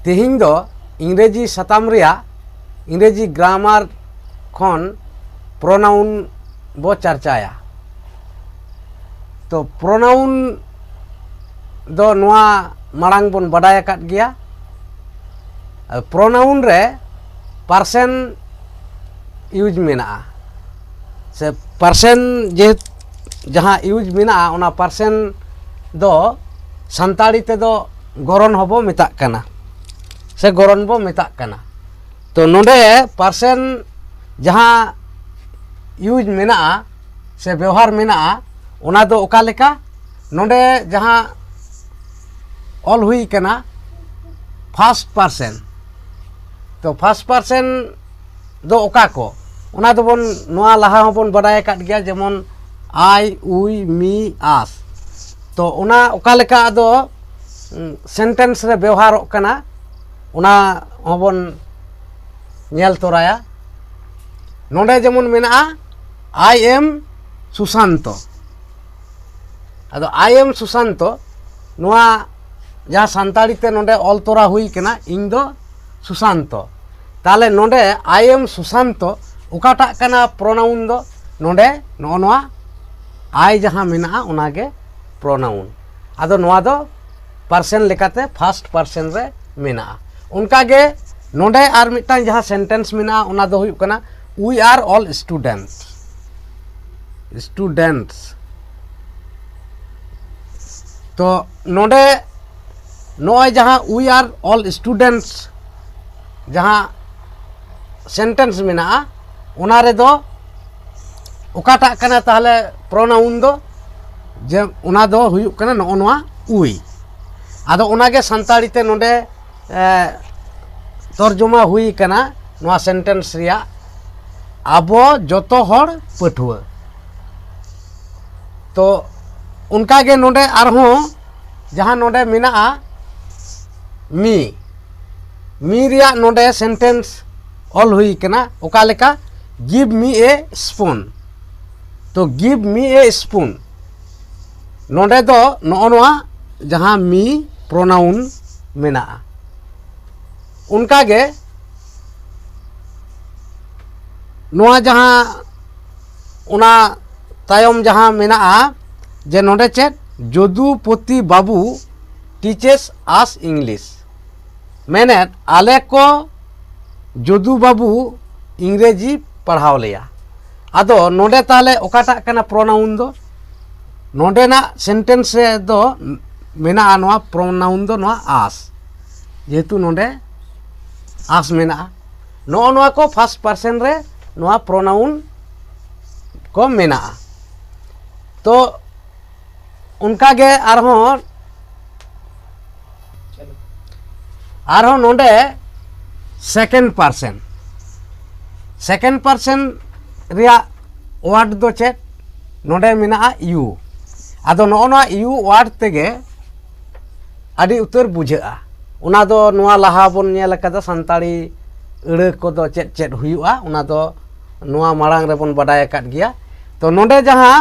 तेहिं दो इंग्रेजी सताम रिया इंग्रेजी ग्रामार खन प्रोनाउन बो चर्चाया। तो प्रोनाउन दो नुआ मांग बन बडाय आकाद गया। प्रोनाउन रे पार्सन यूज मेना से पार्सन जे जहाँ यूज मेना उना पार्सन दो संताड़ी ते दो गरन हबो मेता कना से गरन बो मेता कना। तो नोडे पार्सन जहाँ यूज मेना से व्यवहार मेना उना दो ओका लेका नोडे जहाँ ऑल हुई कना फर्स्ट पर्सन। तो फर्स्ट पर्सन दो ओका को उना दो बन नुआ लहा बन बडाय काट गया जेमन आई उई मी आस। तो उना ओका लेका दो सेंटेंस रे व्यवहार कना उना हबन नेल तोराया। नोडे जेमन मेना आई एम सुशांतो। अदो आई एम सुशांतो नुआ जहाँ सानताड़ी ते नोडे ऑल तोरा हुई कना इन दो सुशांतो। ताले नोडे आई एम सुशांतो उकाटा कना प्रोनाउन दो नोडे नोआ आई जहाँ मेना उनागे प्रोनाउन। अदो नोआ दो पर्सन लेकाते फर्स्ट पर्सन रे मेना। उनकागे नोडे आर मिटान जहाँ सेंटेंस मेना उना दो हुई कना वी आर ऑल स्टूडेंट्स। तो नोडे नोय जहाँ वी आर ऑल स्टूडेंट्स जहाँ सेंटेंस मेना उना रे दो ओकाटा कना ताहले प्रोनाउन दो जे उना दो हुई कना नोआ उई। आदो उनागे संताड़ी ते नोडे तर्जुमा हुई कना नोआ सेंटेंस रिया आबो जोतो हर पठुआ। तो उनकागे नोडे आरहों जहाँ नोडे मेना मी रिया नोडे सेंटेंस ऑल हुई कना ओका लेका गिव मी ए स्पून। तो गिव मी ए स्पून नोडे दो नोआ जहाँ मी प्रोनाउन मेना। उनकागे नोआ जहाँ उना तायम जहाँ मेना जे नोडे चेत जदुपति बाबू टीचेस आस इंग्लिश। मैंने आले को जदू बाबू इंग्रेजी पढ़ाव लिया। आदो नोडे ताले ओकाटा कना प्रोनाउन दो नोडे ना सेंटेंस रे दो मेना नोआ प्रोनाउन दो नोआ आस। जेहेतु नोडे आस मेना नोआ को फर्स्ट पर्सन रे नोआ प्रोनाउन को मेना। तो उनकागे आरहों नोडे सेकेंड पर्सन रिया वार्ड दो चेत नोडे मेना यू। आदो नोआ यू वार्ड तेगे आदि उतर बुझा उना दो नोआ लहा बन नेल कदा संताड़ी अड़े को दो चेत चेत हुआ उना दो नोआ मांग रे बन बडाय काट गया। तो नोडे जहाँ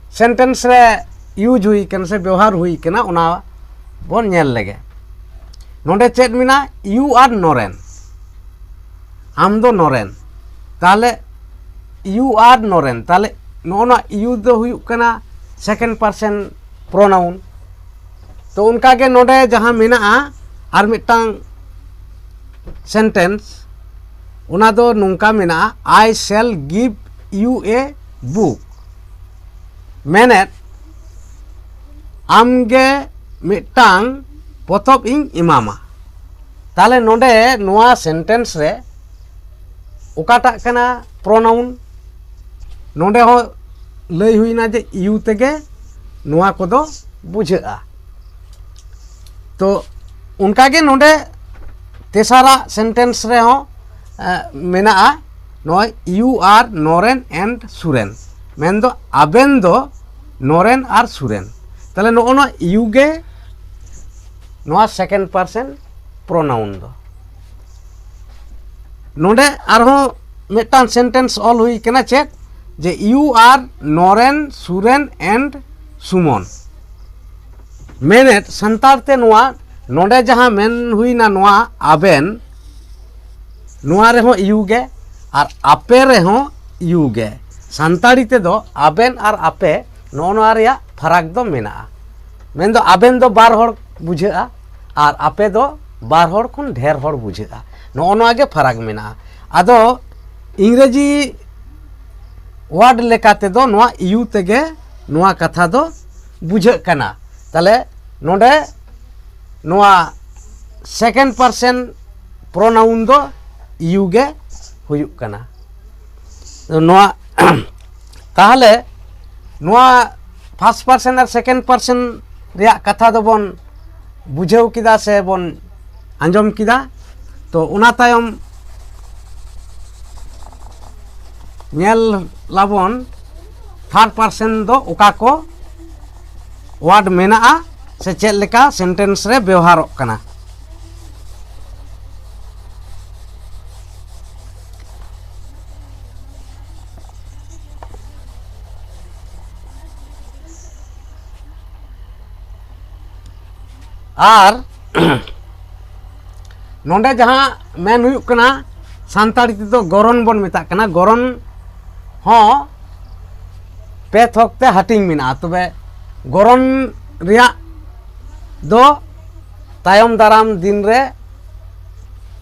सेंटेंस रे यूज हुई कन से व्यवहार हुई कना उना बन नेल लेगे। नोडे चेत मेना यू आर नोरेन आम दो नोरेन। ताले यू आर नोरेन ताले नोना यू दो हुई कना सेकेंड पर्सन प्रोनाउन। तो उनकागे नोडे जहाँ मेना आर मिटांग सेंटेंस उना दो नुंका मेना I shall give you a book. मैंने आमगे मिटांग पोथोब इन इमामा। ताले नोडे नोआ सेंटेंस रे ओकाटा कना प्रोनाउन नोडे हो लई हुईना जे यू तेगे नोआ को दो बुझा। तो उनकागे नोडे तेसारा सेंटेंस रे हो मेना नो यू आर नोरेन एंड सुरेन। मेन दो आबेन दो नोरेन आर सुरेन। ताले नो युगे नोआ सेकेंड पर्सन प्रोनाउन दो नोडे आरहों मिटान सेंटेंस ऑल हुई कना चेक जे you are Noren Suren and Suman. मेनेट संतार ते नोआ नोडे जहाँ मेन हुईना नोआ आबेन नोआ रेहों यू गे और आपे रेहों यू गे सान्ताड़ी ते दो आबेन और आपे नो नोआ रेया फराक दो मेना मेन दो आबेन दो बार होड़ बुझेगा और आपे दो बार होड़ खुन ढेर होड़ बुझेगा नो नोआ गे फराक मेना आदो इंग्रेजी वार्ड लेकाते दो नोआ यू तेगे नोआ कथा दो बुझे कना ताले नोडे नोआ सेकेंड पर्सन प्रोनाउन दो यू गे हुयुक कना नोआ ताहले नोआ फर्स्ट पर्सन और सेकेंड पर्सन रिया कथा दो बन बुझेव किदा से बन आंजम किदा तो उना तायम नेल लाबन थर्ड पर्सन दो उका को वार्ड मेना से चेक लेका सेंटेंस रे व्यवहारों कना आर नोंडे जहाँ मेन हुयुक कना सान्ताड़ी ते दो गरन बन मेता कना गरन हों पे थोकते हटिंग मिना तबे गरन रिया दो तायम दाराम दिन रे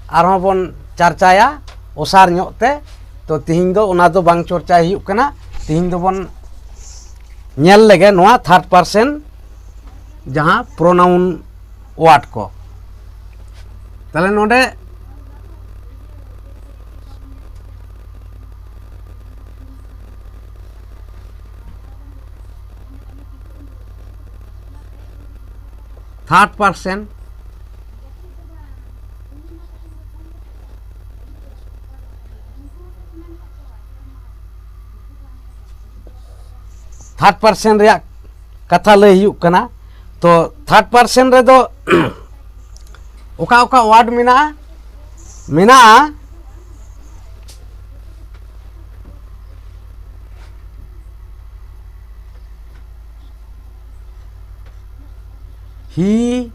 आरहों बन चर्चाया ओसार ᱧᱚᱜते तो तिहिं दो ओना दो बांग चर्चा हुयुक कना तिहिं दो बन नेल लेगे नोआ थर्ड पर्सन जहाँ प्रोनाउन वार्ड को ताले नोडे थर्ड पर्सन थर्ड पर्सन रिया कथा लय हुयुक कना तो थर्ड पर्सन रे दो ओका ओका वार्ड मेना मेना he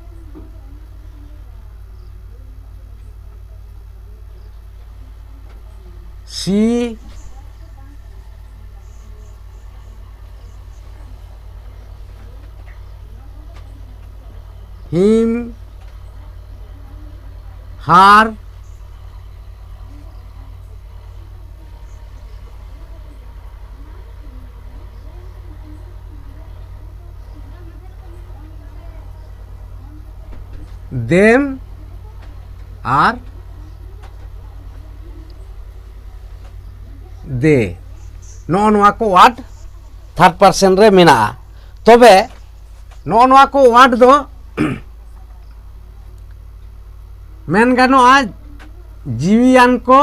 she him her them are they नो नोआ को वार्ड थर्ड पर्सन रे मेना तबे नो नोआ को वार्ड दो मेन गानोआ जीवियान को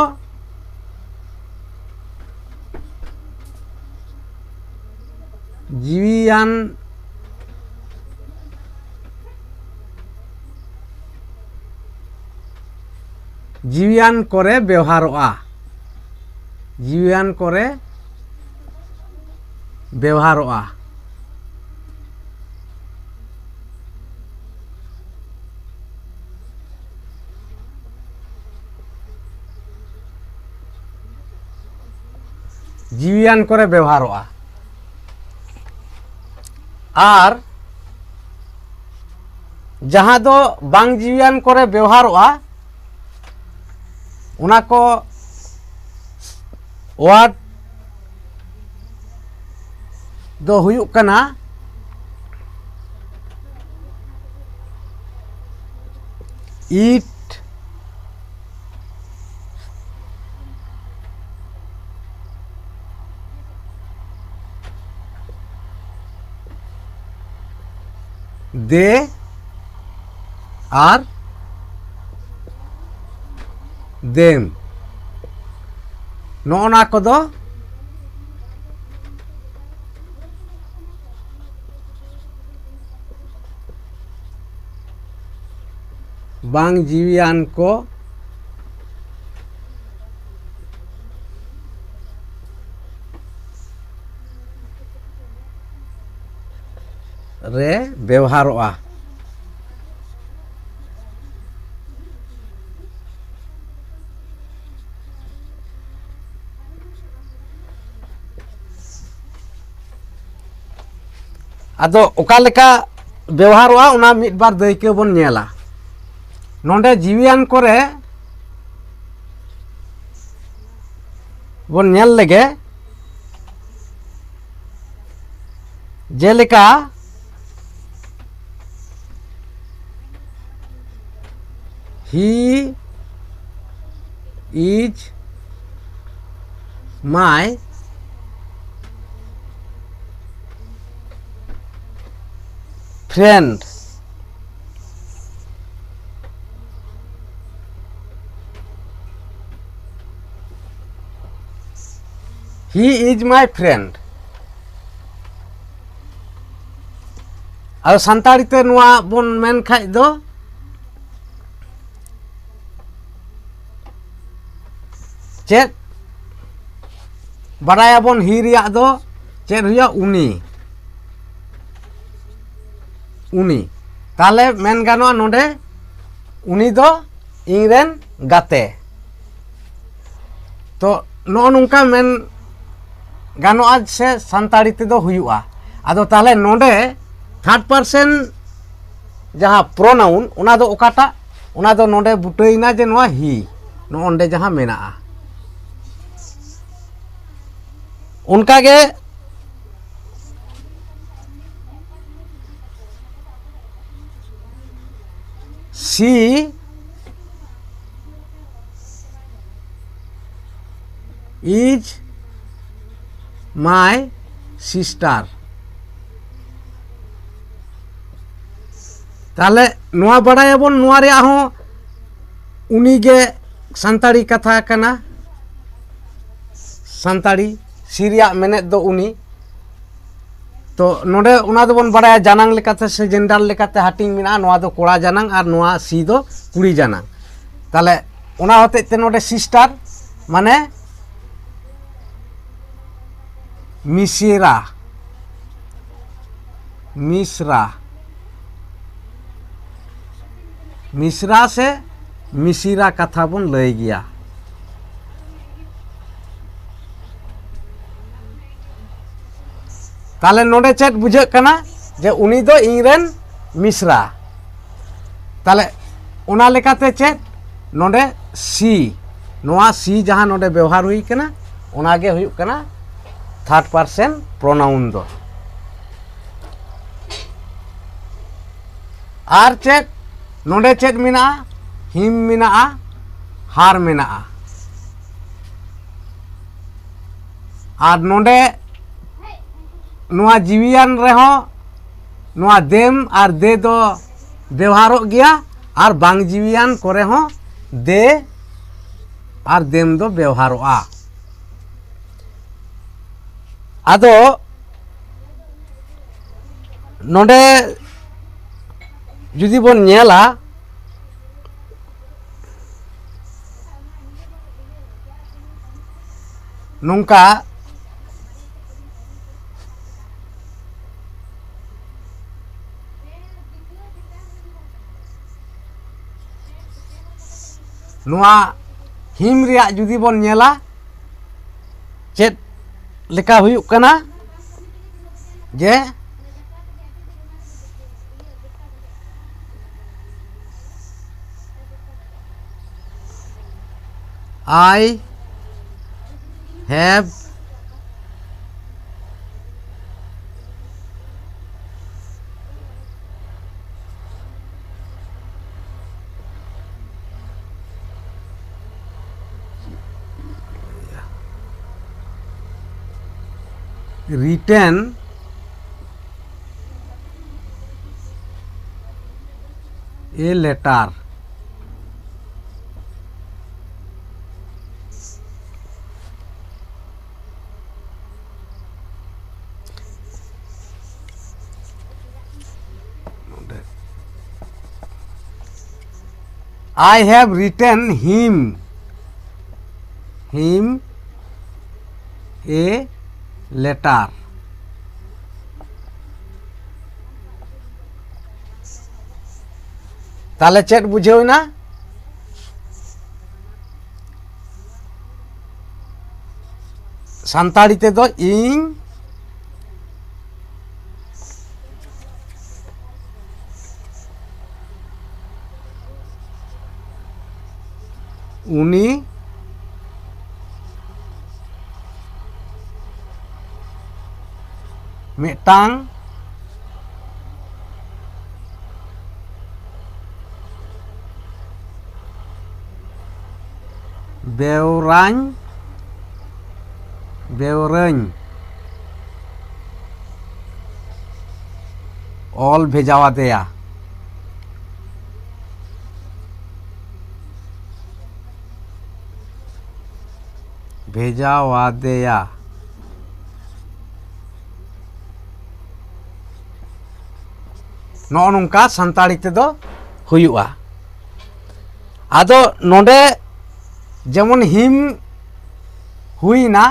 जीवियान जीवियान करे व्यवहारोआ जीवियान करे व्यवहारोआ जीवियान करे व्यवहारोआ आर जहाँ दो बांग जीवियान करे व्यवहारोआ उना को वार्ड दो हुयुक कना ईट दे आर देम नोना को दो बांग जीवियान को रे व्यवहारोआ आदो ओका लेका व्यवहारोआ उना मिड बार दायिका बन नेला नोंडे जीवियान करे बन नेल लेगे जेलेका he is my friend. He is my friend. और संताड़ी ते नुआ बन मेन खाई दो चेत बड़ाया बन ही रिया दो चेत हुआ उनी ताले मेन गानो नोडे उनी दो इंग्रेन गाते तो नो नुका मेन गानो आज से संताड़ी ते दो हुआ आदो ताले नोडे थर्ड पर्सन जहाँ प्रोनाउन उना दो ओकाटा उना दो नोडे बुटईना जे नोआ ही नो ओंडे जहाँ मेना उनका गे सी इज माय सिस्टर ताले नुआ बड़ायाबन नुआ रे आहों उनी गे संताड़ी कथा कना संताड़ी सीरिया मेने दो उनी तो नोडे उना दो बन बड़ाया जानंग लेकाते से जेंडर लेकाते हाटिंग मिना नुआ दो कोड़ा जानंग और नुआ सी दो कुड़ी जानंग ताले उना होते ते नोडे सिस्टर माने मिसिरा मिश्रा मिश्रा से मिसिरा कथा बन लय गया ताले नोडे चेत बुझे कना जे उनी दो इंग्रेन मिश्रा ताले उना लेकाते चेत नोडे सी नोआ सी जहाँ नोडे व्यवहार हुई कना उनागे हुई कना थर्ड पर्सन प्रोनाउन दो आर चेत नोडे चेत मिना हिम मिना हार मिना आर नोडे नुआ जीवियान रहो नुआ देम आर दे दो व्यवहारों गया और बांग जीवियान करे हो दे और देम दो व्यवहारों आदो नोडे जुदी बन नेला नोंका नुआ हिम रिया जुदी बन नेला चेत लेका हुयुक कना जे I have written a letter I have written him a letter ताले चेट बुझेओ ना संताड़ी ते दो ᱩᱱᱤ ᱢᱤᱫᱴᱟᱝ बेवराኝ ᱚᱞ ᱵᱷᱮᱡᱟᱣᱟᱫᱮᱭᱟ। ᱱᱚᱜᱼᱚ ᱱᱚᱝᱠᱟ ᱥᱟᱱᱛᱟᱲᱤ ᱛᱮᱫᱚ ᱦᱩᱭᱩᱜᱼᱟ। ᱟᱫᱚ ᱱᱚᱰᱮ ᱡᱮᱢᱚᱱ ᱦᱤᱢ ᱦᱩᱭᱱᱟ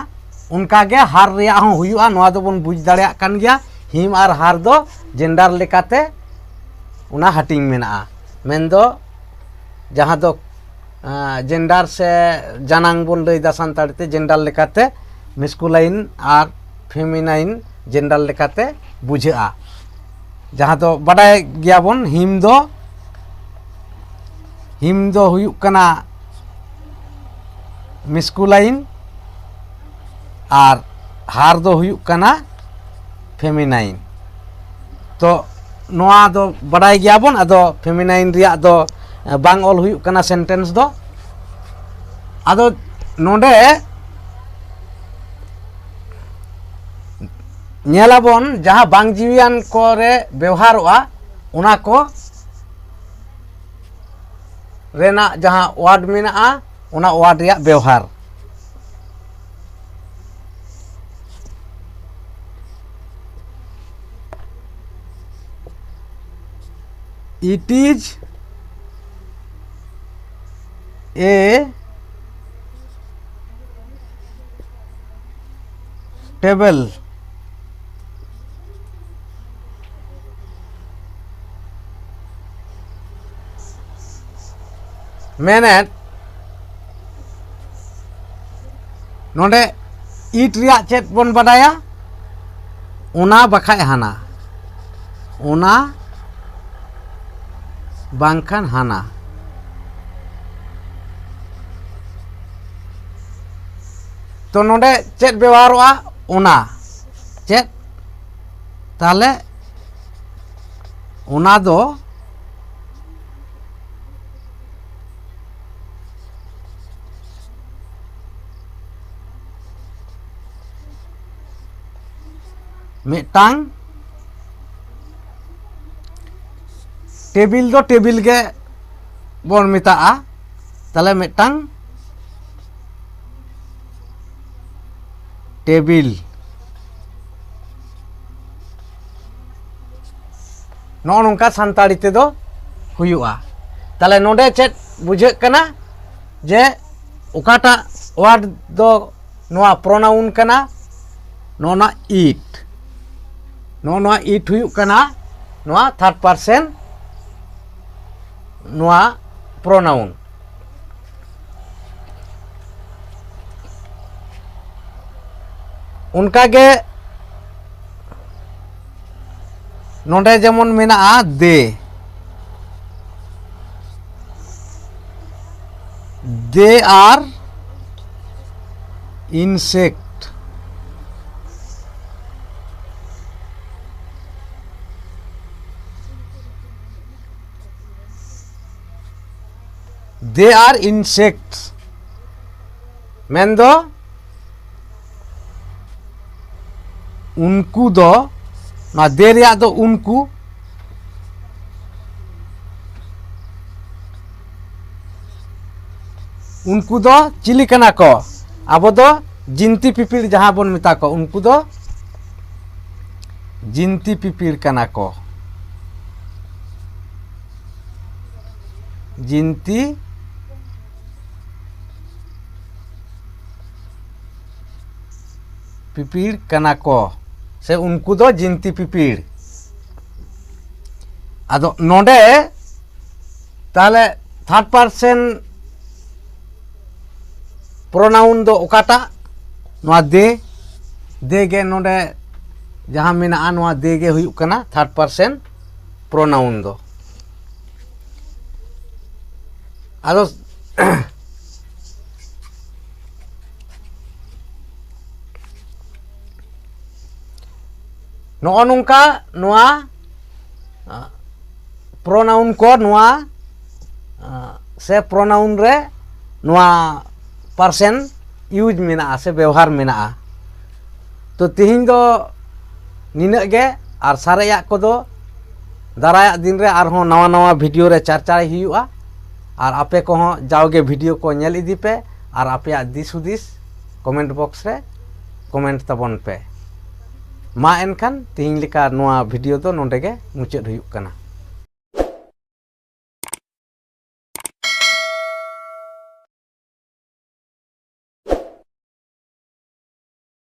ᱚᱱᱠᱟᱜᱮ ᱦᱟᱨ ᱨᱮᱭᱟᱜ ᱦᱚᱸ ᱦᱩᱭᱩᱜᱼᱟ। ᱱᱚᱣᱟ ᱫᱚᱵᱚᱱ ᱵᱩᱡᱽ ᱫᱟᱲᱮᱭᱟᱜ ᱠᱟᱱ ᱜᱮᱭᱟ। ᱦᱤᱢ ᱟᱨ ᱦᱟᱨ ᱫᱚ ᱡᱮᱱᱰᱟᱨ লেখাতে ᱚᱱᱟ ᱦᱟᱹᱴᱤᱧ ᱢᱮᱱᱟᱜᱼᱟ। ᱢᱮᱱᱫᱚ ᱡᱟᱦᱟᱸ ᱫᱚ জেন্ডার সে জানাং বন লইদা সান্তাড়িতে জেন্ডার লেখাতে মেসকুলাইন আর ফেমিনাইন জেন্ডার লেখাতে বুঝা'a। जहाँ तो बाडाय गयाबन हिम दो हुयुक कना मेस्कुलाइन और हार दो हुयुक कना फेमिनाइन। तो नोआ दो बाडाय गयाबन आदो फेमिनाइन रिया दो बांग ऑल हुयुक कना सेंटेंस दो। आदो नोडे नेलाबन जहाँ बांग जीवियान कोरे व्यवहारवा उना को रेना जहाँ वार्ड मेनाआ उना वार्ड रिया व्यवहार। It is a table मेनेट नोडे ईट रिया चेत बन बाडाया उना बखाय हाना उना बांखान हाना। तो नोडे चेत व्यवहारवा उना चेत ताले उना दो मिटांग टेबिल दो टेबिल के बन मेता'a। ताले मिटांग टेबिल नौ नोंका सान्ताड़ी ते दो हुयुआ। ताले नोडे चेत बुझे कना जे ओकाटा वार्ड दो नोआ प्रोनाउन कना नोना ईट नोआ ईट हुयुक कना नोआ थर्ड पर्सन नोआ प्रोनाउन। उनका गे नोडे जेमन मेना'a they are insect. They are insects मेंदो उनको दो ना दे रिया दो उनको दो चिली कना को आबो दो जिंती पिपिड़ जहाँ बन मेता को उनको दो जिंती पिपिड़ कना को जिंती पिपिड़ कना को से उनको दो जिंती पिपिड़। आदो नोडे ताले थर्ड पर्सन प्रोनाउन दो ओकाटा नोआ दे गे नोडे जहाँ मेना'a नोआ दे गे हुयुक कना थर्ड पर्सन प्रोनाउन दो। आदो नॉ नोंका नोआ प्रोनाउन को नोआ से प्रोनाउन रे नोआ परसेन यूज मेना से व्यवहार मेना तो तिहिं दो निना गे और सारेया को दो दाराया दिन रे आर नवा नवा वीडियो रे चर्चा हुआ और आपे को जाओगे वीडियो को नेल इदी पे और आपे दिस हुदिस कमेंट बॉक्स रे कमेंट तबन पे मा एनखान तिहिं लेका नोआ वीडियो दो नोंडे गे मुचाद हुयुक कना।